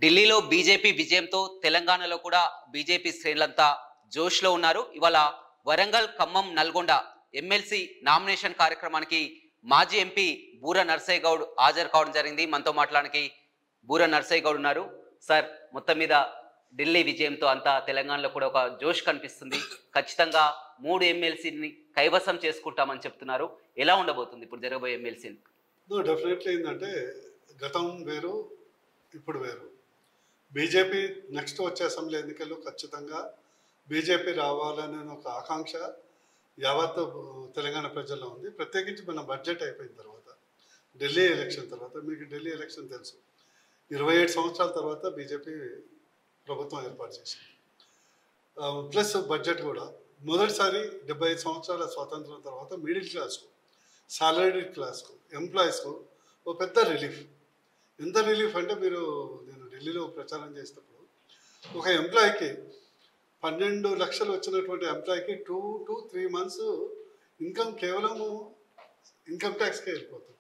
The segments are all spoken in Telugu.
ఢిల్లీలో బీజేపీ విజయంతో తెలంగాణలో కూడా బీజేపీ శ్రేణులంతా జోష్లో ఉన్నారు. ఇవాళ వరంగల్, ఖమ్మం, నల్గొండ ఎమ్మెల్సీ నామినేషన్ కార్యక్రమానికి మాజీ ఎంపీ బూర నర్సయ్య గౌడ్ హాజరు కావడం జరిగింది. మనతో మాట్లాడడానికి బూర నర్సయ్య గౌడ్ ఉన్నారు. సార్, మొత్తం మీద ఢిల్లీ విజయంతో అంతా తెలంగాణలో కూడా ఒక జోష్ కనిపిస్తుంది. ఖచ్చితంగా 3 ఎమ్మెల్సీని కైవసం చేసుకుంటామని చెప్తున్నారు. ఎలా ఉండబోతుంది ఇప్పుడు జరగబోయే ఎమ్మెల్సీని? డెఫినెట్లీ ఏంటంటే గతం వేరు, ఇప్పుడు వేరు. బీజేపీ నెక్స్ట్ వచ్చే అసెంబ్లీ ఎన్నికల్లో ఖచ్చితంగా బీజేపీ రావాలనే ఒక ఆకాంక్ష యావత్ తెలంగాణ ప్రజల్లో ఉంది. ప్రత్యేకించి మన బడ్జెట్ అయిపోయిన తర్వాత, ఢిల్లీ ఎలక్షన్ తర్వాత, మీకు ఢిల్లీ ఎలక్షన్ తెలుసు, 27 సంవత్సరాల తర్వాత బీజేపీ ప్రభుత్వం ఏర్పాటు చేసింది. ప్లస్ బడ్జెట్ కూడా మొదటిసారి 75 సంవత్సరాల స్వాతంత్రం తర్వాత మిడిల్ క్లాస్కు, సాలరీ క్లాస్కు, ఎంప్లాయీస్కు ఒక పెద్ద రిలీఫ్. ఎంత రిలీఫ్ అంటే, నేను ఢిల్లీలో ప్రచారం చేసినప్పుడు ఒక ఎంప్లాయీకి 12 లక్షలు వచ్చినటువంటి ఎంప్లాయీకి 2 to 3 months ఇన్కమ్ కేవలము ఇన్కమ్ ట్యాక్స్కే వెళ్ళిపోతుంది.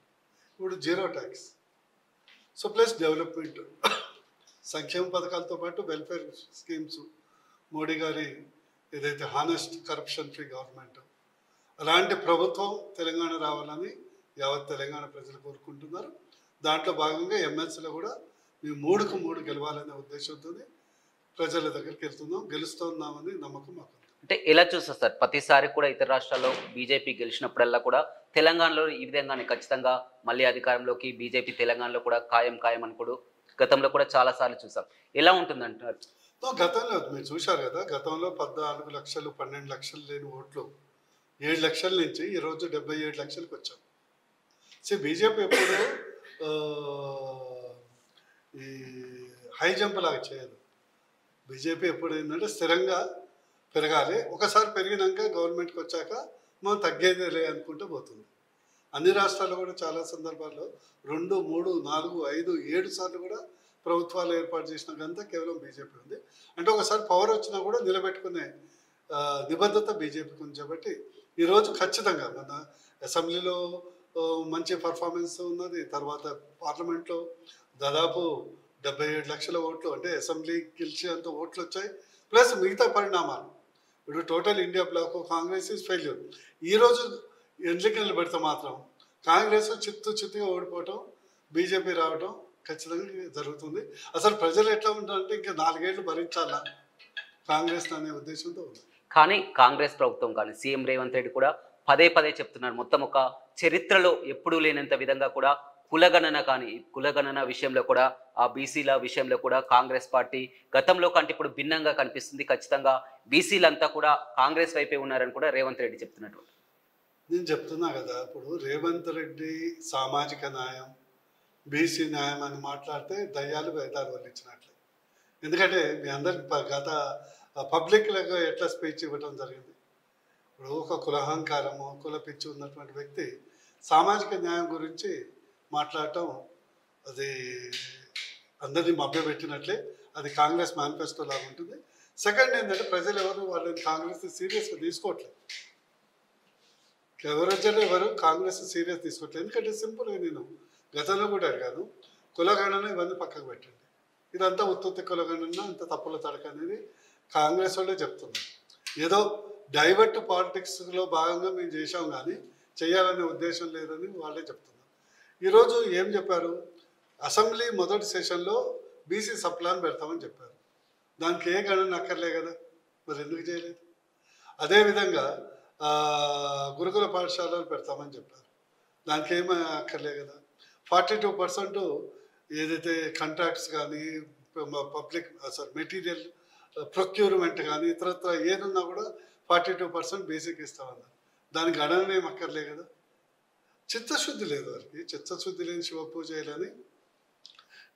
ఇప్పుడు 0 ట్యాక్స్. సో ప్లస్ డెవలప్మెంట్, సంక్షేమ పథకాలతో పాటు వెల్ఫేర్ స్కీమ్స్, మోడీ గారి ఏదైతే హానెస్ట్ కరప్షన్ ఫ్రీ గవర్నమెంట్, అలాంటి ప్రభుత్వం తెలంగాణ రావాలని యావత్ తెలంగాణ ప్రజలు కోరుకుంటున్నారు. దాంట్లో భాగంగా ఎమ్మెల్సీలో కూడా మేము 3కు 3 గెలవాలనే ఉద్దేశంతో ప్రజల దగ్గరికి గెలుస్తున్నామని నమ్మకం మాకు. అంటే ఎలా చూస్తారు సార్? ప్రతిసారి కూడా ఇతర రాష్ట్రాల్లో బీజేపీ గెలిచినప్పుడల్లా కూడా తెలంగాణలో ఈ విధంగానే ఖచ్చితంగా మళ్ళీ అధికారంలోకి బీజేపీ తెలంగాణలో కూడా ఖాయం అని కూడా గతంలో కూడా చాలా సార్లు చూసాం. ఎలా ఉంటుంది అంటారు? గతంలో మీరు చూశారు కదా, గతంలో 14 లక్షలు 12 లక్షలు లేని ఓట్లు 7 లక్షల నుంచి ఈరోజు 77 లక్షలకు వచ్చాం. సో బీజేపీ ఎప్పుడు ఈ హై జంప్ లాగా చేయదు. బీజేపీ ఎప్పుడు ఏంటంటే స్థిరంగా పెరగాలి. ఒకసారి పెరిగినాక గవర్నమెంట్కి వచ్చాక మనం తగ్గేదేలే అనుకుంటూ పోతుంది. అన్ని రాష్ట్రాల్లో కూడా చాలా సందర్భాల్లో 2, 3, 4, 5, 7 సార్లు కూడా ప్రభుత్వాలు ఏర్పాటు చేసినాకంతా కేవలం బీజేపీ ఉంది. అంటే ఒకసారి పవర్ వచ్చినా కూడా నిలబెట్టుకునే నిబద్ధత బీజేపీకి ఉంది. కాబట్టి ఈరోజు ఖచ్చితంగా మన అసెంబ్లీలో మంచి పర్ఫార్మెన్స్ ఉన్నది. తర్వాత పార్లమెంట్లో దాదాపు 77 లక్షల ఓట్లు, అంటే అసెంబ్లీ గెలిచేంత ఓట్లు వచ్చాయి. ప్లస్ మిగతా పరిణామాలు, ఇప్పుడు total India bloc Congress is failure. ఈరోజు ఎన్నికలు పెడితే మాత్రం కాంగ్రెస్ చిత్తుగా ఓడిపోవటం, బీజేపీ రావటం ఖచ్చితంగా జరుగుతుంది. అసలు ప్రజలు ఎట్లా ఉంటారంటే ఇంకా 4 ఏళ్ళు భరించాలా కాంగ్రెస్ అనే ఉద్దేశంతో ఉంది. కానీ కాంగ్రెస్ ప్రభుత్వం కానీ సీఎం రేవంత్ రెడ్డి కూడా పదే చెప్తున్నారు, మొత్తం ఒక చరిత్రలో ఎప్పుడూ లేనంత విధంగా కూడా కులగణన విషయంలో కూడా, ఆ బీసీల విషయంలో కూడా కాంగ్రెస్ పార్టీ గతంలో కంటే ఇప్పుడు భిన్నంగా కనిపిస్తుంది. ఖచ్చితంగా బీసీలంతా కూడా కాంగ్రెస్ వైపే ఉన్నారని కూడా రేవంత్ రెడ్డి చెప్తున్నట్టు. నేను చెప్తున్నా కదా, ఇప్పుడు రేవంత్ రెడ్డి సామాజిక న్యాయం, బీసీ న్యాయం అని మాట్లాడితే దయ్యాలు వేదాలు వల్లించినట్లే. ఎందుకంటే మీ అందరికి గత పబ్లిక్లో ఎట్లా స్పీచ్ ఇవ్వడం జరిగింది. ఇప్పుడు ఒక కులహంకారము, కుల పిచ్చి ఉన్నటువంటి వ్యక్తి సామాజిక న్యాయం గురించి మాట్లాడటం, అది అందరినీ మభ్యపెట్టినట్లే. అది కాంగ్రెస్ మేనిఫెస్టో లాగా ఉంటుంది. సెకండ్ ఏంటంటే, ప్రజలు వాళ్ళని కాంగ్రెస్ సీరియస్గా తీసుకోవట్లేదు. ఎవరు కాంగ్రెస్ సీరియస్ తీసుకోవట్లేదు. ఎందుకంటే సింపుల్గా నేను గతంలో కూడా అడిగాను, కులగణన ఇవన్నీ పక్కకు పెట్టండి, ఇదంతా ఉత్పత్తి కులగణన ఇంత తప్పుల తడక అనేది కాంగ్రెస్ వాళ్ళే చెప్తున్నారు. ఏదో డైవర్ట్ పాలిటిక్స్లో భాగంగా మేము చేసాం కానీ చేయాలనే ఉద్దేశం లేదని వాళ్ళే చెప్తున్నారు. ఈరోజు ఏం చెప్పారు, అసెంబ్లీ మొదటి సెషన్లో బీసీ సప్లాన్ పెడతామని చెప్పారు. దానికి ఏ గణన అక్కర్లే కదా, మరి ఎందుకు చేయలేదు? అదేవిధంగా గురుకుల పాఠశాలలు పెడతామని చెప్పారు, దానికి ఏమీ అక్కర్లే కదా. 42% ఏదైతే కాంట్రాక్ట్స్ కానీ, పబ్లిక్ మెటీరియల్ ప్రొక్యూర్మెంట్ కానీ, ఇతరత్ర ఏదున్నా కూడా 42% బీసీకి ఇస్తామన్నారు. దానికి గణన ఏం అక్కర్లే కదా. చిత్తశుద్ధి లేదు వారికి. చిత్తశుద్ధి లేని శివ పూజ చేయాలని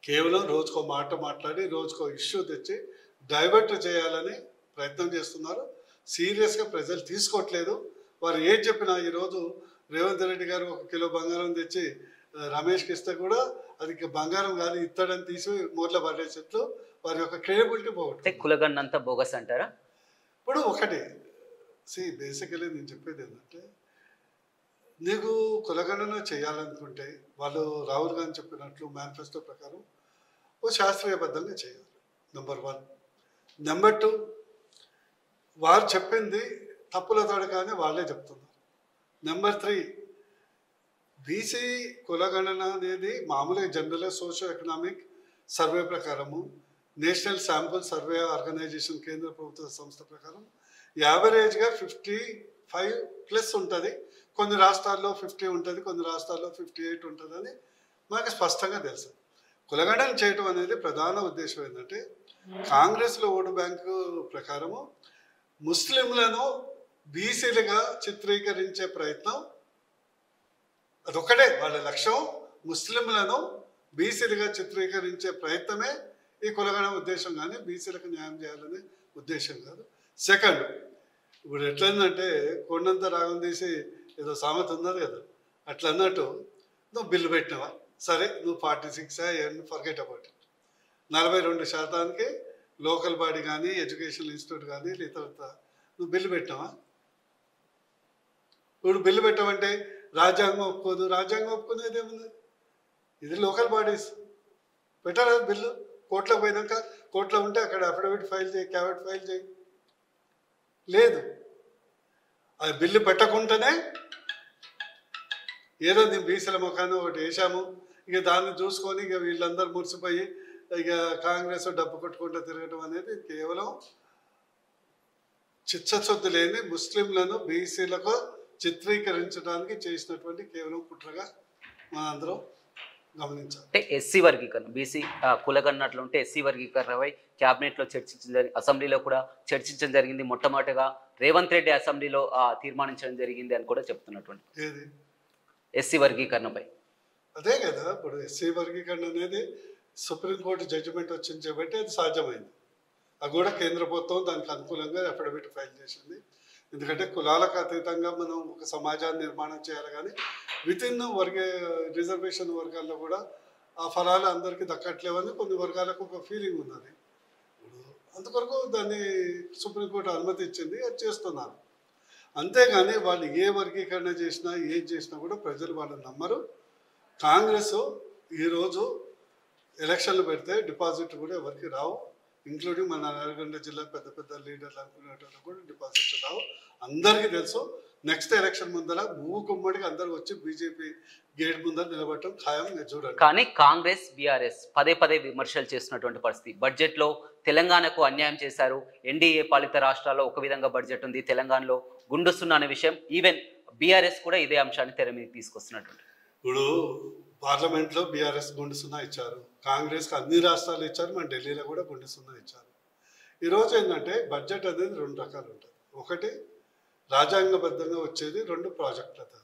కేవలం రోజుకో మాట మాట్లాడి రోజుకో ఇష్యూ తెచ్చి డైవర్ట్ చేయాలని ప్రయత్నం చేస్తున్నారు. సీరియస్గా ప్రజలు తీసుకోవట్లేదు. వారు ఏం చెప్పినా, ఈరోజు రేవంత్ రెడ్డి గారు 1 కిలో బంగారం తెచ్చి రమేష్కి ఇస్తే కూడా అది బంగారం కాదు, ఇత్తడని తీసి మూర్ల పడేసేట్లు వారి యొక్క క్రెడిబిలిటీ పోగొట్టు. కులగణనంతా బోగస్ అంటారా? ఇప్పుడు ఒకటి బేసికలీ నేను చెప్పేది ఏంటంటే, నీకు కులగణన చేయాలనుకుంటే వాళ్ళు రాహుల్ గాంధీ చెప్పినట్లు మేనిఫెస్టో ప్రకారం ఓ శాస్త్రీయబద్ధంగా చేయాలి. నెంబర్ 1. నెంబర్ 2, వారు చెప్పింది తప్పుల తడకని వాళ్ళే చెప్తున్నారు. నెంబర్ 3, బీసీ కులగణన అనేది మామూలుగా జనరల్గా సోషో ఎకనామిక్ సర్వే ప్రకారము, నేషనల్ శాంపుల్ సర్వే ఆర్గనైజేషన్ కేంద్ర ప్రభుత్వ సంస్థ ప్రకారం యావరేజ్గా 55+ ఉంటుంది. కొన్ని రాష్ట్రాల్లో 50 ఉంటుంది, కొన్ని రాష్ట్రాల్లో 58 ఉంటుందని మనకు స్పష్టంగా తెలుసు. కులగణన చేయటం అనేది ప్రధాన ఉద్దేశం ఏంటంటే కాంగ్రెస్లో ఓటు బ్యాంకు ప్రకారము ముస్లింలను బీసీలుగా చిత్రీకరించే ప్రయత్నం, అదొక్కటే వాళ్ళ లక్ష్యం. ముస్లింలను బీసీలుగా చిత్రీకరించే ప్రయత్నమే ఈ కులగణన ఉద్దేశం, కానీ బీసీలకు న్యాయం చేయాలనే ఉద్దేశం కాదు. సెకండ్, ఇప్పుడు ఎట్లయిందంటే కొండంత రాగం తీసి ఏదో సామెత ఉన్నది కదా, అట్లా అన్నట్టు నువ్వు బిల్లు పెట్టినావా, సరే నువ్వు 46 forget about it. 42% local body కానీ ఎడ్యుకేషనల్ ఇన్స్టిట్యూట్ కానీ ఇతరత నువ్వు బిల్లు పెట్టినావా? ఇప్పుడు బిల్లు పెట్టామంటే రాజ్యాంగం ఒప్పుకోదు. రాజ్యాంగం ఒప్పుకునేది ఏముంది? ఇది లోకల్ బాడీస్ పెట్టారా బిల్లు? కోర్టులో పోయినాక కోర్టులో ఉంటే అక్కడ అఫిడవిట్ ఫైల్ చేయి, క్యావెట్ ఫైల్ చేయి. లేదు, అది బిల్లు పెట్టకుండానే ఏదో నేను బీసీల ముఖాన్ని ఒకటి వేసాము, ఇక దాన్ని చూసుకొని ఇక వీళ్ళందరూ మురిసిపోయి ఇక కాంగ్రెస్ డబ్బు కొట్టుకుంటూ తిరగడం అనేది కేవలం చిత్తశుద్ధి లేని ముస్లింలను బీసీలకు చిత్రీకరించడానికి చేసినటువంటి కేవలం కుట్రగా మనందరం గమనించాలి. అంటే ఎస్సీ వర్గీకరణ, బీసీ కులగన్నట్లు ఉంటే ఎస్సీ వర్గీకరణపై క్యాబినెట్లో చర్చించడం, అసెంబ్లీలో కూడా చర్చించడం జరిగింది. మొట్టమొదటిగా రేవంత్ రెడ్డి అసెంబ్లీలో తీర్మానించడం జరిగింది అని కూడా చెప్తున్నటువంటి ఏది ఎస్సీ వర్గీకరణపై. అదే కదా, ఇప్పుడు ఎస్సీ వర్గీకరణ అనేది సుప్రీంకోర్టు జడ్జిమెంట్ వచ్చింది కాబట్టి అది సాధ్యమైంది. అది కూడా కేంద్ర ప్రభుత్వం దానికి అనుకూలంగా అఫిడవిట్ ఫైల్ చేసింది. ఎందుకంటే కులాలకు అతీతంగా మనం ఒక సమాజాన్ని నిర్మాణం చేయాలి, కానీ వితిన్ రిజర్వేషన్ వర్గాల్లో కూడా ఆ ఫలాలు అందరికీ దక్కట్లేవని కొన్ని వర్గాలకు ఒక ఫీలింగ్ ఉన్నది. అందుకొరకు దాన్ని సుప్రీంకోర్టు అనుమతి ఇచ్చింది, అది చేస్తున్నారు. అంతేగాని వాళ్ళు ఏ వర్గీకరణ చేసినా ఏం చేసినా కూడా ప్రజలు వాళ్ళని నమ్మరు. కాంగ్రెస్ ఈరోజు ఎలక్షన్లు పెడితే డిపాజిట్ కూడా ఎవరికి రావు, ఇంక్లూడింగ్ మన నల్గొండ జిల్లా పెద్ద పెద్ద లీడర్లు అనుకునేటప్పుడు కూడా డిపాజిట్ రావు. అందరికీ తెలుసు. నెక్స్ట్ ఎలక్షన్ ముందర మూకుమ్మడికి అందరూ వచ్చి బీజేపీ గేట్ ముందర నిలబడటం ఖాయం, చూడండి. కానీ కాంగ్రెస్ బీఆర్ఎస్ పదే పదే విమర్శలు చేస్తున్నటువంటి పరిస్థితి. బడ్జెట్లో తెలంగాణకు అన్యాయం చేశారు. ఎన్డీఏ పాలిత రాష్ట్రాల్లో ఒక విధంగా బడ్జెట్ ఉంది, తెలంగాణలో గుండుస్తున్న అనే విషయం ఈవెన్ బీఆర్ఎస్ కూడా ఇదే అంశాన్ని తెర మీద తీసుకొస్తున్నటువంటి. ఇప్పుడు పార్లమెంట్లో బీఆర్ఎస్ గుండు సున్నా ఇచ్చారు, కాంగ్రెస్కి అన్ని రాష్ట్రాలు ఇచ్చారు, మన ఢిల్లీలో కూడా గుండు సున్నా ఇచ్చారు. ఈరోజు ఏంటంటే బడ్జెట్ అనేది 2 రకాలు ఉంటుంది. ఒకటి రాజ్యాంగబద్ధంగా వచ్చేది, 2 ప్రాజెక్టులతో.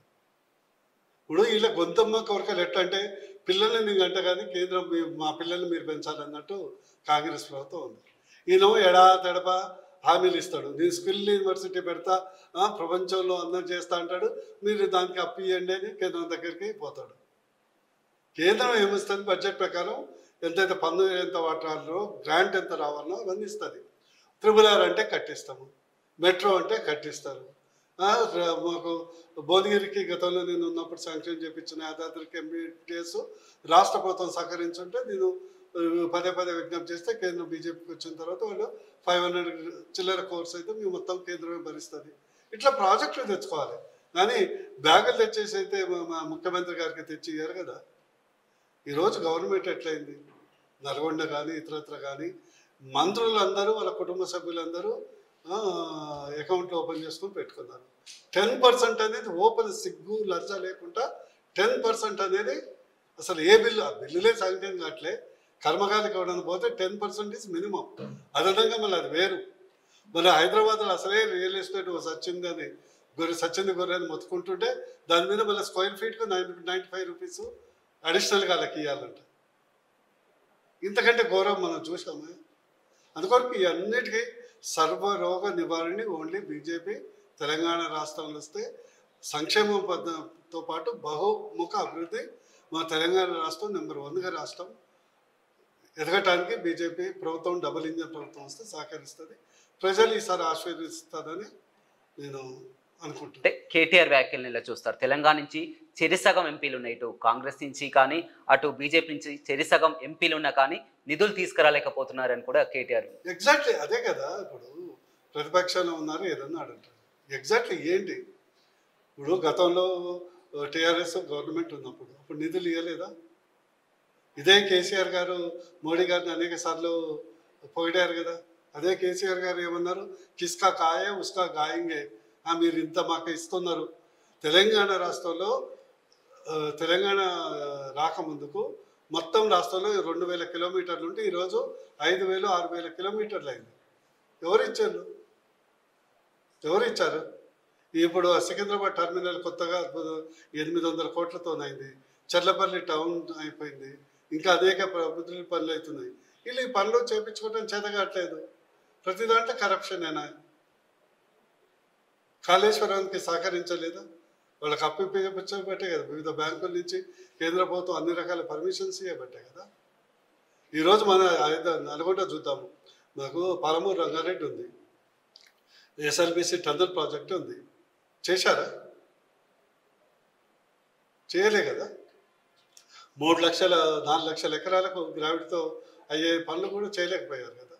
ఇప్పుడు వీళ్ళ గొంతమ్మ కోరికలు ఎట్లా అంటే పిల్లల్ని నేను గంట కానీ కేంద్రం మా పిల్లల్ని మీరు పెంచాలన్నట్టు కాంగ్రెస్ ప్రభుత్వం ఉంది. ఈయన ఎడా తెడప హామీలు ఇస్తాడు, నేను స్కిల్ యూనివర్సిటీ పెడతా, ప్రపంచంలో అందరూ చేస్తా అంటాడు, మీరు దానికి అప్పు ఇవ్వండి అని కేంద్రం దగ్గరికి పోతాడు. కేంద్రం ఏమిస్తుంది? బడ్జెట్ ప్రకారం ఎంతైతే పన్ను ఎంత వాటాలో గ్రాంట్ ఎంత రావాలో అవన్నీ ఇస్తుంది. RRR అంటే కట్టిస్తాము, మెట్రో అంటే కట్టిస్తారు. మాకు భువనగిరికి గతంలో నేను ఉన్నప్పుడు శాంక్షన్ చేయించిన యాదాద్రికి MBTS రాష్ట్ర ప్రభుత్వం సహకరించుంటే నేను పదే విజ్ఞప్తి చేస్తే కేంద్రం బీజేపీకి వచ్చిన తర్వాత వాళ్ళు 500 చిల్లర కోర్స్ అయితే మేము మొత్తం కేంద్రమే భరిస్తుంది. ఇట్లా ప్రాజెక్టులు తెచ్చుకోవాలి, కానీ బ్యాగులు తెచ్చేసి అయితే మా ముఖ్యమంత్రి గారికి తెచ్చి ఇయ్యారు కదా. ఈరోజు గవర్నమెంట్ ఎట్లయింది? నల్గొండ కానీ ఇతరత్ర కానీ మంత్రులందరూ వాళ్ళ కుటుంబ సభ్యులందరూ అకౌంట్లు ఓపెన్ చేసుకొని పెట్టుకున్నారు. 10% అనేది ఓపెన్, సిగ్గు లజ్జ లేకుండా 10% అనేది అసలు ఏ బిల్లు, ఆ బిల్లులే శాంక్షన్ కావట్లే. కర్మకాలికి ఇవ్వడానికి పోతే 10% ఈజ్ మినిమం. అదనంగా మళ్ళీ అది వేరు. మరి హైదరాబాద్లో అసలే రియల్ ఎస్టేట్ సచ్చింది అని సచ్చింది గొర్రె అని మొత్తుకుంటుంటే దాని మీద మళ్ళీ స్క్వేర్ ఫీట్కు 95 రూపీస్ అడిషనల్గా వాళ్ళకి ఇవ్వాలంట. ఇంతకంటే ఘోరం మనం చూసాము. అందుకొరకు ఈ అన్నిటికీ సర్వరోగ నివారణ ఓన్లీ బీజేపీ తెలంగాణ రాష్ట్రంలో వస్తే సంక్షేమ పద్ధతితో పాటు బహుముఖ అభివృద్ధి మా తెలంగాణ రాష్ట్రం నెంబర్ 1గా రాష్ట్రం ఎదగటానికి బీజేపీ ప్రభుత్వం డబుల్ ఇంజన్ ప్రభుత్వం వస్తే సహకరిస్తుంది. ప్రజలు ఈసారి ఆశీర్వదిస్తుందని నేను అనుకుంటున్నాను. అంటే కేటీఆర్ వ్యాఖ్యలను ఇలా చూస్తారు. తెలంగాణ నుంచి చెరిసగం ఎంపీలు ఉన్నాయి, ఇటు కాంగ్రెస్ నుంచి కానీ అటు బీజేపీ నుంచి చెరిసగం ఎంపీలు ఉన్నా కానీ నిధులు తీసుకురాలేకపోతున్నారని కూడా కేటీఆర్. ఎగ్జాక్ట్లీ అదే కదా. ఇప్పుడు ప్రతిపక్షంలో ఉన్నారు, ఏదన్నా అంటారు. ఎగ్జాక్ట్లీ ఏంటి ఇప్పుడు గతంలో టీఆర్ఎస్ గవర్నమెంట్ ఉన్నప్పుడు అప్పుడు నిధులు ఇవ్వలేదా? ఇదే కేసీఆర్ గారు మోడీ గారిని అనేక సార్లు పొగిడారు కదా. అదే కేసీఆర్ గారు ఏమన్నారు, కిస్కా కాయే ఉస్కా గాయంగే, మీరు ఇంత మాకు ఇస్తున్నారు. తెలంగాణ రాష్ట్రంలో తెలంగాణ రాకముందుకు మొత్తం రాష్ట్రంలో 2000 కిలోమీటర్లు ఉంటే ఈరోజు 5000 6000 కిలోమీటర్లు అయింది. ఎవరు ఇచ్చారు? ఇప్పుడు సికింద్రాబాద్ టర్మినల్ కొత్తగా 800 కోట్లతోనైంది. చర్లపల్లి టౌన్ అయిపోయింది. ఇంకా అనేక అభివృద్ధి పనులు అవుతున్నాయి. వీళ్ళు ఈ పనులు చేయించుకోవడం చేతగాట్లేదు. ప్రతి దాంట్లో కరప్షనేనా? కాళేశ్వరానికి సహకరించలేదా? వాళ్ళకి అప్పిపించబట్టే కదా, వివిధ బ్యాంకుల నుంచి కేంద్ర ప్రభుత్వం అన్ని రకాల పర్మిషన్స్ ఇవ్వబట్టే కదా. ఈరోజు మన నల్గొండ చూద్దాము, మాకు పాలమూరు రంగారెడ్డి ఉంది, ఎస్ఎల్బిసి టన్నల్ ప్రాజెక్ట్ ఉంది. చేశారా? చేయలే కదా. 3 లక్షల 4 లక్షల ఎకరాలకు గ్రావిటీతో అయ్యే పనులు కూడా చేయలేకపోయారు కదా.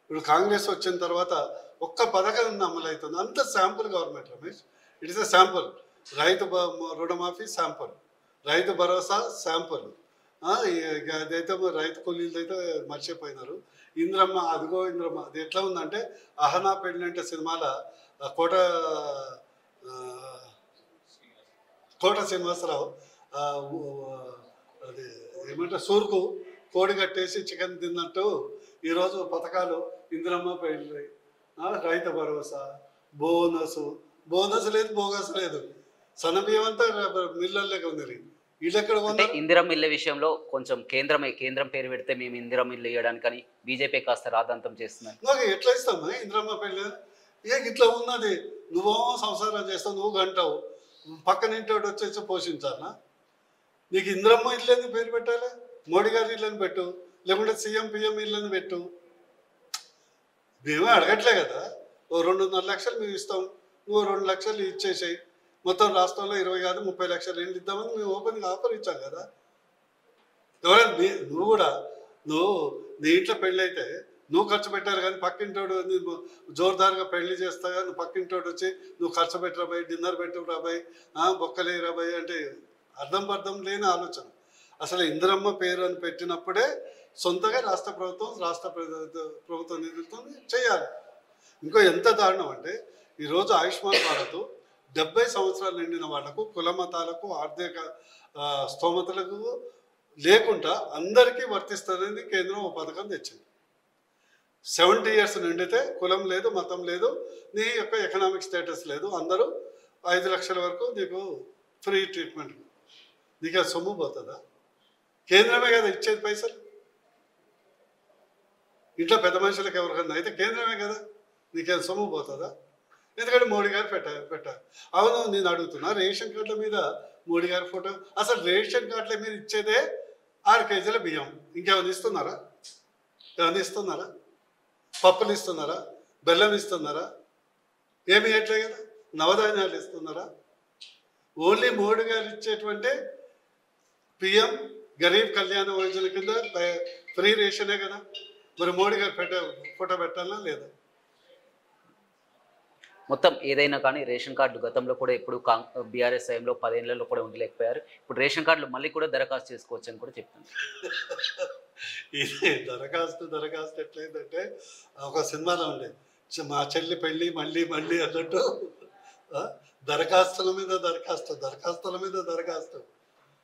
ఇప్పుడు కాంగ్రెస్ వచ్చిన తర్వాత ఒక్క పథకం అమలవుతుంది, అంత sample government Ramesh. It is a sample. రైతు రుణమాఫీ శాంపుల్, రైతు భరోసా శాంపుల్, అదైతే రైతు కూలీలతో అయితే మర్చిపోయినారు. ఇంద్రమ్మ, అదిగో ఇంద్రమ్మ. అది ఎట్లా ఉందంటే అహనా పెళ్ళంటే సినిమాల కోట శ్రీనివాసరావు అది ఏమంటే సూరుకు కోడి కట్టేసి చికెన్ తిన్నట్టు ఈరోజు పథకాలు ఇంద్రమ్మ పెళ్ళి, రైతు భరోసా, బోనస్ లేదు, బోగస్ లేదు. సన్నబియ్యం అంతా మిల్లర్లేక ఉంది. వీళ్ళెక్కడ అంటే ఇందిరం ఇళ్ళ విషయంలో కొంచెం కేంద్రం పేరు పెడితే మేము ఇందిరం ఇల్లు ఇవ్వడానికని బీజేపీ కాస్త రాద్ధాంతం చేస్తున్నారు. నాకు ఎట్లా ఇస్తామా ఇందిరమ్మ పెళ్ళి? ఇట్లా ఉన్నది, నువ్వో సంసారం చేస్తావు, నువ్వు గంటావు, పక్కన ఇంటి వచ్చేసి పోషించాలా? నీకు ఇందిరమ్మ ఇల్లని పేరు పెట్టాలి, మోడీ గారి ఇళ్ళని పెట్టు, లేకుంటే సీఎం పిఎం ఇళ్ళని పెట్టు. మేమే అడగట్లే కదా. ఓ 2.5 లక్షలు మేము ఇస్తాం, నువ్వు 2 లక్షలు ఇచ్చేసాయి, మొత్తం రాష్ట్రంలో 20 కాదు 30 లక్షలు ఇల్లు ఇద్దామని మేము ఓపెన్గా ఆఫర్ ఇచ్చాం కదా. ఎవరైనా నువ్వు కూడా నీ ఇంట్లో పెళ్ళి అయితే నువ్వు ఖర్చు పెట్టారు కానీ పక్కింటోడు జోరుదారుగా పెళ్లి చేస్తా కానీ పక్కింటోడు వచ్చి నువ్వు ఖర్చు పెట్టరాబాయి, డిన్నర్ పెట్టరాబాయి, బొక్కలేరాబాయి అంటే అర్థం లేని ఆలోచన. అసలు ఇందిరమ్మ పేరు అని పెట్టినప్పుడే సొంతగా రాష్ట్ర ప్రభుత్వం నిధులతో చేయాలి. ఇంకో ఎంత దారుణం అంటే ఈరోజు ఆయుష్మాన్ భారత్ 70 సంవత్సరాలు నిండిన వాళ్లకు, కుల మతాలకు, ఆర్థిక స్తోమతలకు లేకుండా అందరికీ వర్తిస్తుందని కేంద్రం ఒక పథకం తెచ్చింది. 70 ఇయర్స్ నిండితే కులం లేదు, మతం లేదు, నీ యొక్క ఎకనామిక్ స్టేటస్ లేదు, అందరూ 5 లక్షల వరకు నీకు ఫ్రీ ట్రీట్మెంట్. నీకు అది సొమ్ము పోతుందా? కేంద్రమే కదా ఇచ్చేది పైసలు. ఇంట్లో పెద్ద మనుషులకు ఎవరికన్నా అయితే కేంద్రమే కదా, నీకేం సొమ్ము పోతుందా? ఎందుకంటే మోడీ గారు పెట్టారు. అవును, నేను అడుగుతున్నా, రేషన్ కార్డుల మీద మోడీ గారి ఫోటో. అసలు రేషన్ కార్డుల మీద ఇచ్చేదే 6 కేజీల బియ్యం. ఇంకేమైనా ఇస్తున్నారా? పప్పులు ఇస్తున్నారా? బెల్లం ఇస్తున్నారా? ఏమి ఇవ్వట్లే కదా. నవధాన్యాలు ఇస్తున్నారా? ఓన్లీ మోడీ గారు ఇచ్చేటువంటి పిఎం గరీబ్ కళ్యాణ యోజన కింద ఫ్రీ రేషనే కదా. మరి మోడీ గారు ఫోటో పెట్టాలా లేదా? మొత్తం ఏదైనా కానీ రేషన్ కార్డు గతంలో కూడా ఎప్పుడు బీఆర్ఎస్ టైంలో 10 ఏళ్లలో కూడా ఉండలేకపోయారు. ఇప్పుడు రేషన్ కార్డులు మళ్ళీ కూడా దరఖాస్తు చేసుకోవచ్చు అని కూడా చెప్తాను. ఇది దరఖాస్తు ఎట్లయిందంటే ఒక సినిమాలో ఉండేది, మా చెల్లి పెళ్ళి మళ్ళీ అన్నట్టు దరఖాస్తుల మీద దరఖాస్తు.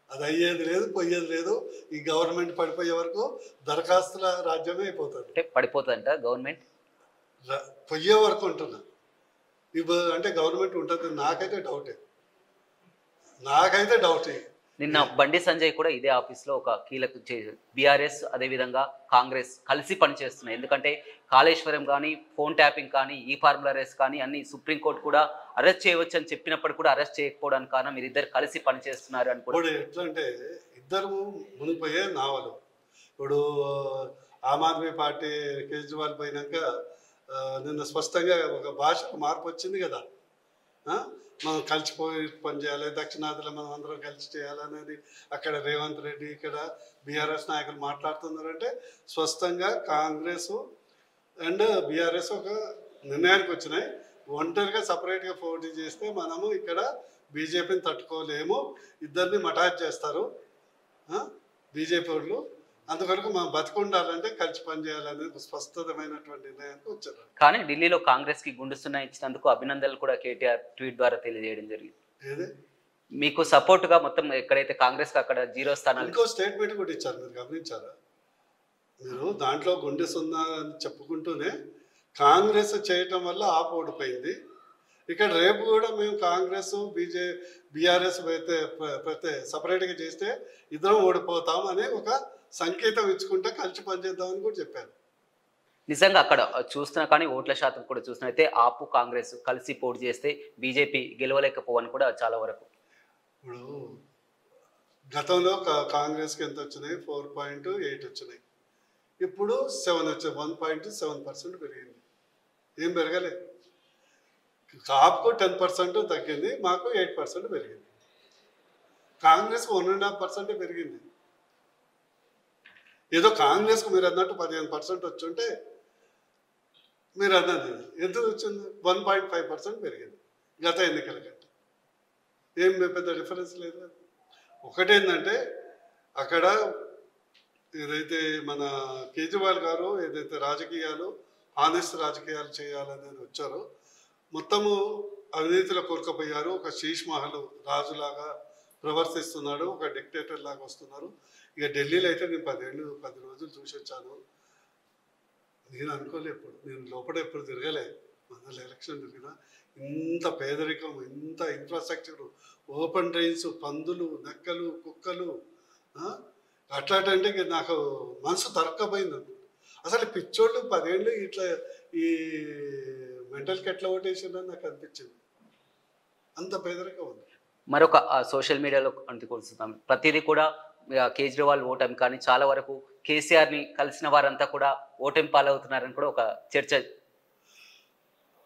అది అయ్యేది లేదు, పోయేది లేదు. ఈ గవర్నమెంట్ పడిపోయే వరకు దరఖాస్తుల రాజ్యమే అయిపోతుంది. అంటే పడిపోతుందంట గవర్నమెంట్ పోయే వరకు ఉంటున్నా. అంటే గవర్నమెంట్ ఉంటుంది. నాకైతే డౌటే. నిన్న బండి సంజయ్ కూడా ఇదే ఆఫీస్లో ఒక కీలక బీఆర్ఎస్ అదేవిధంగా కాంగ్రెస్ కలిసి పనిచేస్తున్నాయి. ఎందుకంటే కాళేశ్వరం కానీ, ఫోన్ ట్యాపింగ్ కానీ, ఈ ఫార్ములా రేస్ కానీ అన్ని సుప్రీంకోర్టు కూడా అరెస్ట్ చేయవచ్చు అని చెప్పినప్పుడు కూడా అరెస్ట్ చేయకపోవడానికి కారణం మీరిద్దరు కలిసి పనిచేస్తున్నారు అని కూడా. ఇప్పుడు ఎట్లా అంటే ఇద్దరు మునిగిపోయే నావలు. ఇప్పుడు ఆమ్ ఆద్మీ పార్టీ కేజ్రీవాల్ పోయినాక నిన్న స్పష్టంగా ఒక భాషకు మార్పు వచ్చింది కదా. మనం కలిసిపోయి పని చేయాలి, దక్షిణాదిలో మనం అందరం కలిసి చేయాలనేది అక్కడ రేవంత్ రెడ్డి, ఇక్కడ బీఆర్ఎస్ నాయకులు మాట్లాడుతున్నారంటే స్పష్టంగా కాంగ్రెస్ అండ్ బీఆర్ఎస్ ఒక నిర్ణయానికి వచ్చినాయి. ఒంటరిగా సపరేట్గా పోటీ చేస్తే మనము ఇక్కడ బీజేపీని తట్టుకోలేము, ఇద్దరిని మటాచ్ చేస్తారు బీజేపీ వాళ్ళు. అందుకొరకు మనం బతికుండాలంటే కలిసి పనిచేయాలనేది స్పష్టమైనటువంటి నిర్ణయానికి వచ్చారు. కానీ ఢిల్లీలో కాంగ్రెస్ కి గుండు సున్నా ఇచ్చినందుకు అభినందనలు కూడా కేటీఆర్ ట్వీట్ ద్వారా తెలియజేయడం జరిగింది. ఏది మీకు సపోర్ట్ గా మొత్తం ఎక్కడైతే కాంగ్రెస్ కి అక్కడ 0 స్థానాలు. ఇంకో స్టేట్మెంట్ కూడా ఇచ్చారు, మీరు గమనించారా? మీరు దాంట్లో గుండె సున్నా అని చెప్పుకుంటూనే కాంగ్రెస్ చేయటం వల్ల ఆపు ఓడిపోయింది, ఇక్కడ రేపు కూడా మేము కాంగ్రెస్ బీఆర్ఎస్ అయితే సపరేట్గా చేస్తే ఇద్దరం ఓడిపోతాం అనే ఒక సంకేతం ఇచ్చుకుంటే కలిసి పనిచేద్దామని కూడా చెప్పారు. నిజంగా అక్కడ చూస్తున్నా కానీ ఓట్ల శాతం కూడా చూసినైతే ఆపు కాంగ్రెస్ కలిసి పోటీ చేస్తే బీజేపీ గెలవలేకపోవని కూడా చాలా వరకు. ఇప్పుడు గతంలో కాంగ్రెస్కి ఎంత వచ్చినాయి? 4.8 వచ్చినాయి. ఇప్పుడు 7 వచ్చాయి, 1.7% పెరిగింది. ఏం పెరగలే. కాపుకు 10% తగ్గింది, మాకు 8% పెరిగింది. కాంగ్రెస్కు 1.5% పెరిగింది. ఏదో కాంగ్రెస్కు మీరు అన్నట్టు 15% వచ్చుంటే మీరు అన్నది ఎంత వచ్చింది? 1.5% పెరిగింది గత ఎన్నికల కంటే. ఏం పెద్ద డిఫరెన్స్ లేదు. ఒకటేంటంటే అక్కడ ఏదైతే మన కేజ్రీవాల్ గారు ఏదైతే రాజకీయాలు ఆనెస్ట్ రాజకీయాలు చేయాలనేది వచ్చారో మొత్తము అవినీతిలో కోరుకుపోయారు. ఒక శీష్ మహల్ రాజులాగా ప్రవర్తిస్తున్నాడు, ఒక డిక్టేటర్ లాగా వస్తున్నారు. ఇక ఢిల్లీలో అయితే నేను 10 రోజులు చూసి వచ్చాను. నేను అనుకోలే, ఎప్పుడు నేను లోపల ఎప్పుడు తిరగలే. మన ఎలక్షన్ తిరిగినా ఇంత పేదరికం, ఇంత ఇన్ఫ్రాస్ట్రక్చర్, ఓపెన్ డ్రైన్స్, పందులు, నక్కలు, కుక్కలు, అట్లాంటి నాకు మనసు తరక్కపోయింది. అసలు పిచ్చోళ్ళు 10 ఏళ్ళు ఇట్లా ఈ మెంటల్కి ఎట్లా ఓటేసిందని నాకు అనిపించింది. అంత పేదరికం ఉంది. మరొక సోషల్ మీడియాలో అంటుకొస్తున్నాం, ప్రతిదీ కూడా కేజ్రీవాల్ ఓటమి కానీ చాలా వరకు కేసీఆర్ని కలిసిన వారంతా కూడా ఓటమి పాలవుతున్నారని కూడా ఒక చర్చ.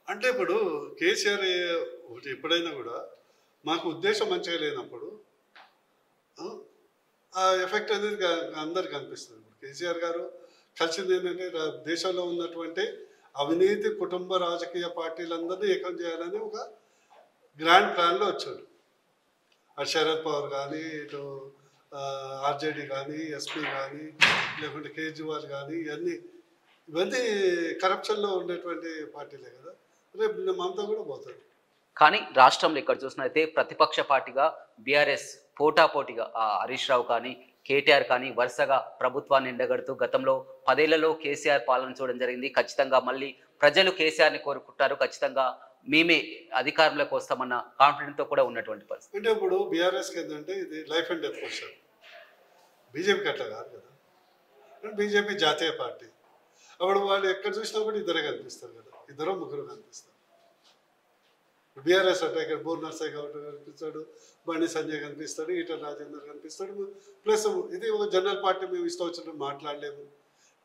అంటే ఇప్పుడు కేసీఆర్ ఎప్పుడైనా కూడా మాకు ఉద్దేశం మంచిగా లేనప్పుడు ఆ ఎఫెక్ట్ అనేది అందరికి అనిపిస్తుంది. కేసీఆర్ గారు కలిసింది ఏంటంటే దేశంలో ఉన్నటువంటి అవినీతి కుటుంబ రాజకీయ పార్టీలందరినీ ఏకం చేయాలని ఒక గ్రాండ్ ప్లాన్లో వచ్చాడు. అటు శరద్ పవార్ కానీ, ఇటు ఆర్జేడీ కానీ, ఎస్పీ కానీ, లేకుంటే కేజ్రీవాల్ కానీ, ఇవన్నీ కరప్షన్లో ఉండేటువంటి పార్టీలే కదా. రేపు మమతా కూడా పోతాడు. కానీ రాష్ట్రంలో ఇక్కడ చూసినైతే ప్రతిపక్ష పార్టీగా బీఆర్ఎస్ పోటాపోటీగా హరీష్ రావు కానీ కేటీఆర్ కానీ వరుసగా ప్రభుత్వాన్ని ఎండగడుతూ గతంలో 10 ఏళ్లలో కేసీఆర్ పాలన చూడడం జరిగింది. ఖచ్చితంగా మళ్ళీ ప్రజలు కేసీఆర్ని కోరుకుంటారు, ఖచ్చితంగా మేమే అధికారంలోకి వస్తామన్న కాన్ఫిడెంట్తో కూడా ఉన్నటువంటి పరిస్థితి. అంటే ఇప్పుడు బీఆర్ఎస్కి ఏంటంటే ఇది లైఫ్ అండ్ డెత్ క్వశ్చన్. బీజేపీకి అట్లా కాదు కదా. బీజేపీ జాతీయ పార్టీ. అప్పుడు వాళ్ళు ఎక్కడ చూసినా కూడా ఇద్దరే కనిపిస్తారు కదా, 2-3 కనిపిస్తారు. బీఆర్ఎస్ అంటే ఇక్కడ బూర్ నర్సయ్య గౌడ్ కనిపిస్తాడు, బండి సంజయ్ కనిపిస్తాడు, ఈటల రాజేందర్ కనిపిస్తాడు. ప్లస్ ఇది ఒక జనరల్ పార్టీ, మేము ఇష్టం వచ్చినట్టు మాట్లాడలేము,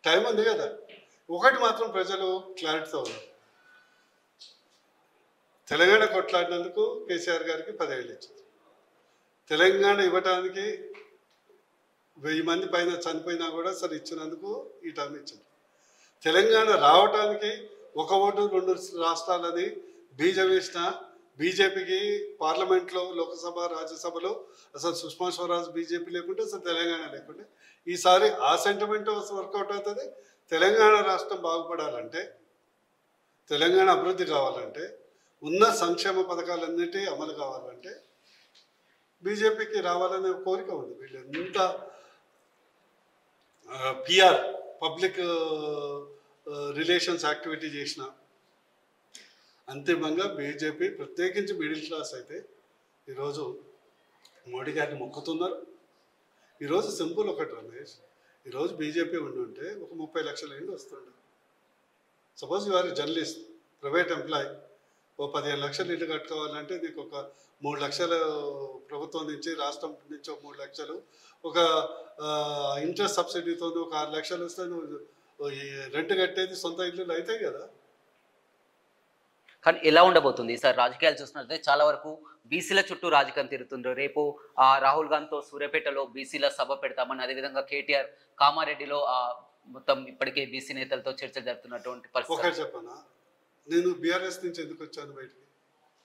టైం ఉంది కదా. ఒకటి మాత్రం ప్రజలు క్లారిటీతో ఉన్నారు, తెలంగాణ కొట్లాడినందుకు కేసీఆర్ గారికి 10 ఏళ్ళు ఇచ్చారు. తెలంగాణ ఇవ్వటానికి 1000 మంది పైన చనిపోయినా కూడా సరే ఇచ్చినందుకు ఈ టైం ఇచ్చారు. తెలంగాణ రావటానికి 1 ఓటు 2 రాష్ట్రాలని బీజం వేసిన బీజేపీకి పార్లమెంట్లో, లోక్సభ, రాజ్యసభలో అసలు సుష్మా స్వరాజ్ బీజేపీ లేకుంటే అసలు తెలంగాణ లేకుంటే ఈసారి ఆ సెంటిమెంట్ వర్కౌట్ అవుతుంది. తెలంగాణ రాష్ట్రం బాగుపడాలంటే, తెలంగాణ అభివృద్ధి కావాలంటే, ఉన్న సంక్షేమ పథకాలన్నిటి అమలు కావాలంటే బీజేపీకి రావాలనే కోరిక ఉంది. వీళ్ళు ఎంత పిఆర్ పబ్లిక్ రిలేషన్స్ యాక్టివిటీ చేసినా అంతిమంగా బీజేపీ, ప్రత్యేకించి మిడిల్ క్లాస్ అయితే ఈరోజు మోడీ గారిని మొక్కుతున్నారు. ఈరోజు సింపుల్ ఒకటి రమేష్, ఈరోజు బీజేపీ ఉంటే ఒక 30 లక్షల ఇండ్లు వస్తుండే. Suppose your journalist, private employee, ఓ 15 లక్షలు ఇల్లు కట్టుకోవాలంటే నీకు ఒక 3 లక్షలు ప్రభుత్వం నుంచి, రాష్ట్రం నుంచి ఒక 3 లక్షలు, ఒక ఇంట్రెస్ట్ సబ్సిడీతో ఒక 6 లక్షలు వస్తే నువ్వు రెంట్ కట్టేది సొంత ఇల్లులు అవుతాయి కదా. కానీ ఎలా ఉండబోతుంది ఈసారి రాజకీయాలు చూసినట్లయితే చాలా వరకు బీసీల చుట్టూ రాజకీయం తిరుగుతుండ్రు. రేపు రాహుల్ గాంధీతో సూర్యాపేటలో బీసీల సభ పెడతామని, అదేవిధంగా కేటీఆర్ కామారెడ్డిలో మొత్తం ఇప్పటికే బీసీ నేతలతో చర్చలు జరుపుతున్నటువంటి పరిస్థితి. ఒకటి చెప్పనా, నేను బీఆర్ఎస్ నుంచి ఎందుకు వచ్చాను బయటికి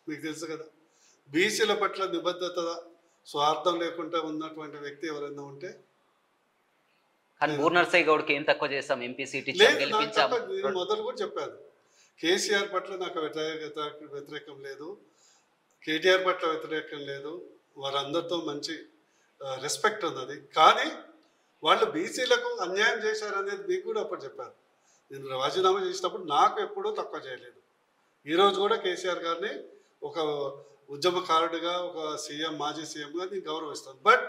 మీకు తెలుసు కదా. బీసీల పట్ల నిబద్ధత స్వార్థం లేకుండా ఉన్నటువంటి వ్యక్తి ఎవరైనా ఉంటే, కానీ బూర్నర్సయ్య గౌడ్కి ఏం తక్కువ చేస్తాం, ఎంపీ సీట్ లేదు గెలిపించాం. నేను మొదలు కూడా చెప్పాను, కేసీఆర్ పట్ల నాకు వ్యతిరేకం లేదు, కేటీఆర్ పట్ల వ్యతిరేకం లేదు, వారందరితో మంచి రెస్పెక్ట్ ఉన్నది. కానీ వాళ్ళు బీసీలకు అన్యాయం చేశారనేది మీకు కూడా అప్పుడు చెప్పాను. నేను రాజీనామా చేసినప్పుడు నాకు ఎప్పుడూ తక్కువ చేయలేదు. ఈరోజు కూడా కేసీఆర్ గారిని ఒక ఉద్యమకారుడిగా, ఒక సీఎం, మాజీ సీఎంగా నేను గౌరవిస్తాను. బట్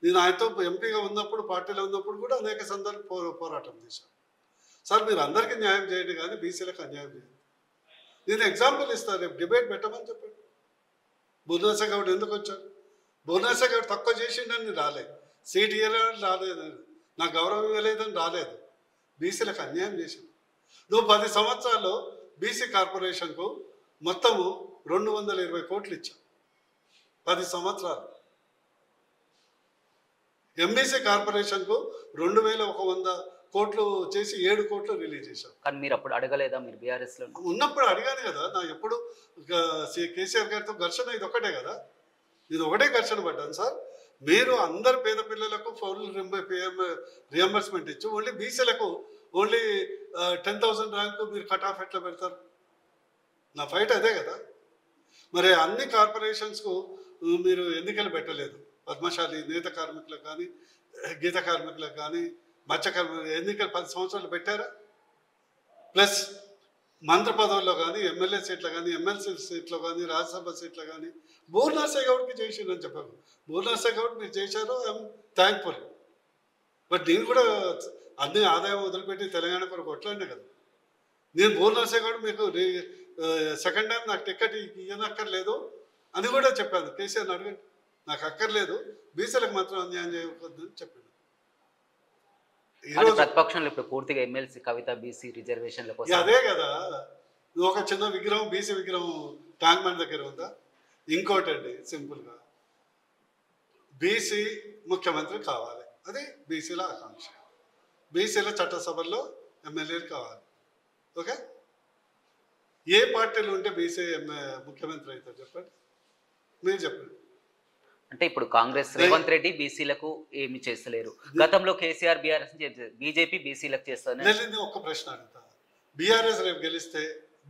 నేను ఆయనతో ఎంపీగా ఉన్నప్పుడు, పార్టీలో ఉన్నప్పుడు కూడా అనేక సందర్భాలు పోరాటం చేశాను. సార్ మీరు అందరికీ న్యాయం చేయండి కానీ బీసీలకు అన్యాయం చేయండి. నేను ఎగ్జాంపుల్ ఇస్తాను, రేపు డిబేట్ పెట్టమని చెప్పండి. బూర్నర్సయ్య గౌడ్ ఎందుకు వచ్చాడు? బూర్నర్సయ్య గౌడ్ తక్కువ చేసిండని రాలేదు, సీట్ ఇవ్వాలని రాలేదు, నా గౌరవం ఇవ్వలేదని రాలేదు, బీసీలకు అన్యాయం చేసింది. నువ్వు 10 సంవత్సరాల్లో బీసీ కార్పొరేషన్కు మొత్తము 220 కోట్లు ఇచ్చావు 10 సంవత్సరాలు. ఎంబీసీ కార్పొరేషన్కు 2100 కోట్లు చేసి 7 కోట్లు రిలీజ్ చేశాం. కానీ మీరు అప్పుడు అడగలేదా? మీరు బీఆర్ఎస్ లో ఉన్నప్పుడు అడిగాను కదా. నా ఎప్పుడు కేసీఆర్ గారితో ఘర్షణ ఇది ఒకటే కదా, ఇది ఒకటే ఘర్షణ పడ్డాను సార్. మీరు అందరు పేద పిల్లలకు ఫుల్ రియంబర్స్మెంట్ ఇచ్చి ఓన్లీ బీసీలకు ఓన్లీ 10,000 ర్యాంకు మీరు కట్ ఆఫ్ ఎట్లా పెడతారు? నా ఫైట్ అదే కదా. మరి అన్ని కార్పొరేషన్స్కు మీరు ఎన్నికలు పెట్టలేదు. పద్మశాలి నేత కార్మికులకు కానీ, గీత కార్మికులకు కానీ, మత్స్య కార్మికులు ఎన్నికలు 10 సంవత్సరాలు పెట్టారా? ప్లస్ మంత్రి పదవుల్లో కానీ, ఎమ్మెల్యే సీట్లో కానీ, ఎమ్మెల్సీ సీట్లో కానీ, రాజ్యసభ సీట్లో కానీ బూర్నర్సయ్య గౌడ్కి చేసిందని చెప్పాను. బూర్నర్సయ్య గౌడ్ మీరు చేశారు, ఐఎమ్ థ్యాంక్ఫుల్. బట్ నేను కూడా అన్ని ఆదాయం వదిలిపెట్టి తెలంగాణ కొరకు కొట్లాడినా కదా. నేను బూర్నర్సయ్య గౌడ్ మీకు సెకండ్ టైం నాకు టికెట్ ఇవ్వనక్కర్లేదు అని కూడా చెప్పాను. కేసీఆర్ని అడగండి, నాకు అక్కర్లేదు, బీసీలకు మాత్రం అన్యాయం చేయకూడదు అని చెప్పాను. ప్రతిపక్షంలో ఇప్పుడు పూర్తిగా ఎమ్మెల్సీ కవిత బీసీ రిజర్వేషన్ల కోసం అదే కదా. ఒక చిన్న విగ్రహం, బీసీ విగ్రహం ట్యాంక్ బండ్ దగ్గర ఉందా? ఇంకోటండి, సింపుల్గా బీసీ ముఖ్యమంత్రి కావాలి, అది బీసీల ఆకాంక్ష. బీసీల చట్టసభల్లో ఎమ్మెల్యేలు కావాలి. ఓకే, ఏ పార్టీలు ఉంటే బీసీ ముఖ్యమంత్రి అవుతారు చెప్పండి, మీరు చెప్పండి. అంటే ఇప్పుడు కాంగ్రెస్ రేవంత్ రెడ్డి బీసీలకు ఏమి చేస్తలేరు. గతంలో కేసీఆర్ బీఆర్ఎస్ బీజేపీ బీసీలకు చేస్తారు. నేను ఒక్క ప్రశ్న అడుగుతా, బీఆర్ఎస్ రేపు గెలిస్తే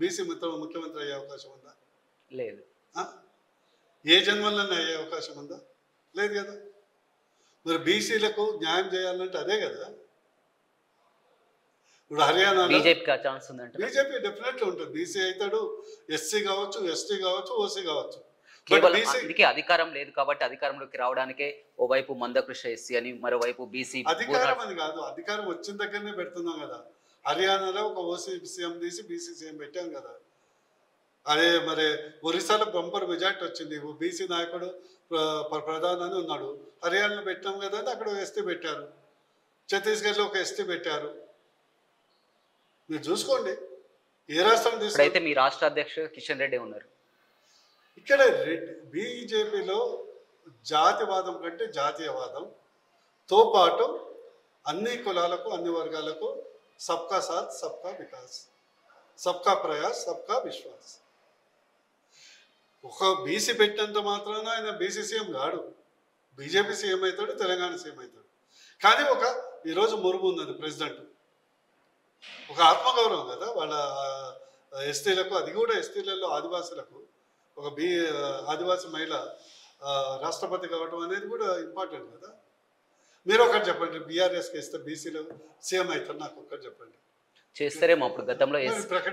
బీసీ ముఖ్యమంత్రి అయ్యే అవకాశం ఉందా? లేదు. ఏ జన్మల్లోనే అయ్యే అవకాశం ఉందా? లేదు కదా. మరి బీసీలకు న్యాయం చేయాలంటే అదే కదా. ఇప్పుడు హర్యానా బీజేపీకి ఛాన్స్ ఉందంటే బీజేపీ డెఫినెట్లీ ఉంటుంది. బీసీ అవుతాడు, ఎస్సీ కావచ్చు, ఎస్టీ కావచ్చు, ఓసీ కావచ్చు. అందుకే అధికారం లేదు కాబట్టి అధికారంలోకి రావడానికే ఓవైపు మందకృష్ణ ఎస్సీ అని, మరోవైపు బీసీ. అధికారం అని కాదు, అధికారం వచ్చిన దగ్గరనే పెడుతున్నాం కదా. హర్యానాలో ఒక ఓసీ సీఎం తీసి బీసీ సీఎం పెట్టాం కదా. అదే మరి ఒరిస్సాలో బంపర్ మెజార్టీ వచ్చింది, బీసీ నాయకుడు ప్రధాని ఉన్నాడు. హర్యానాలో పెట్టాం కదా అని అక్కడ ఎస్టీ పెట్టారు. ఛత్తీస్గఢ్లో ఒక ఎస్టీ పెట్టారు. మీరు చూసుకోండి ఏ రాష్ట్రం తీసుకు. అయితే మీ రాష్ట్ర అధ్యక్షుడు కిషన్ రెడ్డి ఉన్నారు. ఇక్కడ బీజేపీలో జాతివాదం కంటే జాతీయవాదంతో పాటు అన్ని కులాలకు, అన్ని వర్గాలకు సబ్కా సాత్, సబ్కా వికాస్, సబ్కా ప్రయాస్, సబ్కా విశ్వాస్. ఒక బీసీ పెట్టినంత మాత్రాన ఆయన బీసీ సీఎం కాడు, బీజేపీ సీఎం అవుతాడు, తెలంగాణ సీఎం అవుతాడు. కానీ ఈరోజు మురుగు ఉన్నది ప్రెసిడెంట్, ఒక ఆత్మగౌరవం కదా వాళ్ళ ఎస్టీలకు, అది కూడా ఎస్టీలలో ఆదివాసులకు ఒక ఆదివాసీ మహిళ రాష్ట్రపతి కావడం అనేది కూడా ఇంపార్టెంట్ కదా. మీరు ఒకటి చెప్పండి, బీఆర్ఎస్కి ఇస్తే బీసీలో సీఎం అవుతారు, నాకు ఒక్కటి చెప్పండి. చేస్తారేమో. అప్పుడు గతంలో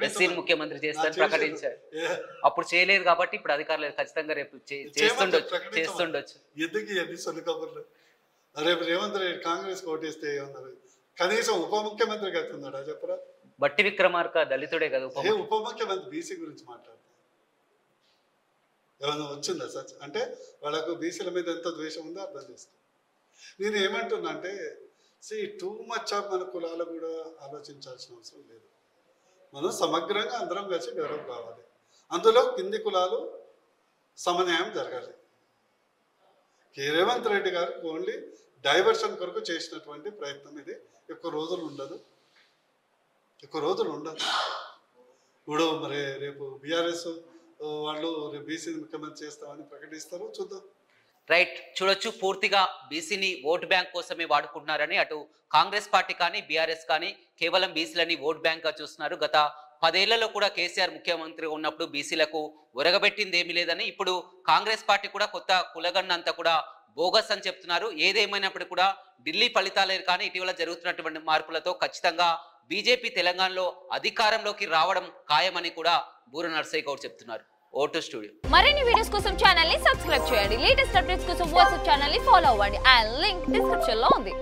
ఎస్సీ ముఖ్యమంత్రి చేస్తారని ప్రకటించారు, అప్పుడు చేయలేదు కాబట్టి ఇప్పుడు అధికారులు లేదు. ఖచ్చితంగా రేపు చేస్తుండొచ్చు. ఎందుకు ఇవన్నీ సొల్లు కబుర్లు? రేపు రేవంత్ రెడ్డి కాంగ్రెస్ ఓటేస్తే ఏమన్నారు? కనీసం ఉప ముఖ్యమంత్రికి అవుతున్నాడా చెప్పరా? బట్టి విక్రమార్క దళితుడే కదా ఉప ముఖ్యమంత్రి. బీసీ గురించి మాట్లాడుతున్నారు, ఏమైనా వచ్చిందా సార్? అంటే వాళ్ళకు బీసీల మీద ఎంత ద్వేషం ఉందో అర్థం చేసుకో. నేను ఏమంటున్నా అంటే, టూ మచ్ ఆఫ్ మన కులాలు కూడా ఆలోచించాల్సిన అవసరం లేదు. మనం సమగ్రంగా అందరం కలిసి డెవలప్ కావాలి. అందులో కింది కులాలు సమన్యాయం జరగాలి. రేవంత్ రెడ్డి గారు ఓన్లీ డైవర్షన్ కొరకు చేసినటువంటి ప్రయత్నం ఇది. ఎక్కువ రోజులు ఉండదు. ఇప్పుడు మరి రేపు బీఆర్ఎస్ వాళ్ళు రేపు బీసీని ముఖ్యమంత్రి చేస్తామని ప్రకటిస్తారు, చూద్దాం. రైట్, చూడొచ్చు పూర్తిగా బీసీని ఓట్ బ్యాంక్ కోసమే వాడుకుంటున్నారని అటు కాంగ్రెస్ పార్టీ కానీ బీఆర్ఎస్ కానీ కేవలం బీసీలని ఓట్ బ్యాంక్ గా చూస్తున్నారు. గత 10 ఏళ్లలో కూడా కేసీఆర్ ముఖ్యమంత్రిగా ఉన్నప్పుడు బీసీలకు ఒరగబెట్టింది ఏమీ లేదని ఇప్పుడు కాంగ్రెస్ పార్టీ కూడా కొత్త కులగన్నంతా కూడా బోగస్ అని చెప్తున్నారు. ఏదేమైనప్పటికీ కూడా ఢిల్లీ ఫలితాలే కానీ ఇటీవల జరుగుతున్నటువంటి మార్పులతో ఖచ్చితంగా బీజేపీ తెలంగాణలో అధికారంలోకి రావడం ఖాయమని కూడా బూర నర్సయ్య గౌడ్ చెప్తున్నారు. Vote studio. మరిన్ని వీడియోస్ కోసం ఛానల్ ని సబ్స్క్రైబ్ చేయండి. లేటెస్ట్ అప్డేట్స్ కోసం వాట్సాప్ ఛానల్ ని ఫాలో అవ్వండి. ఆ లింక్ డిస్క్రిప్షన్ లో ఉంది.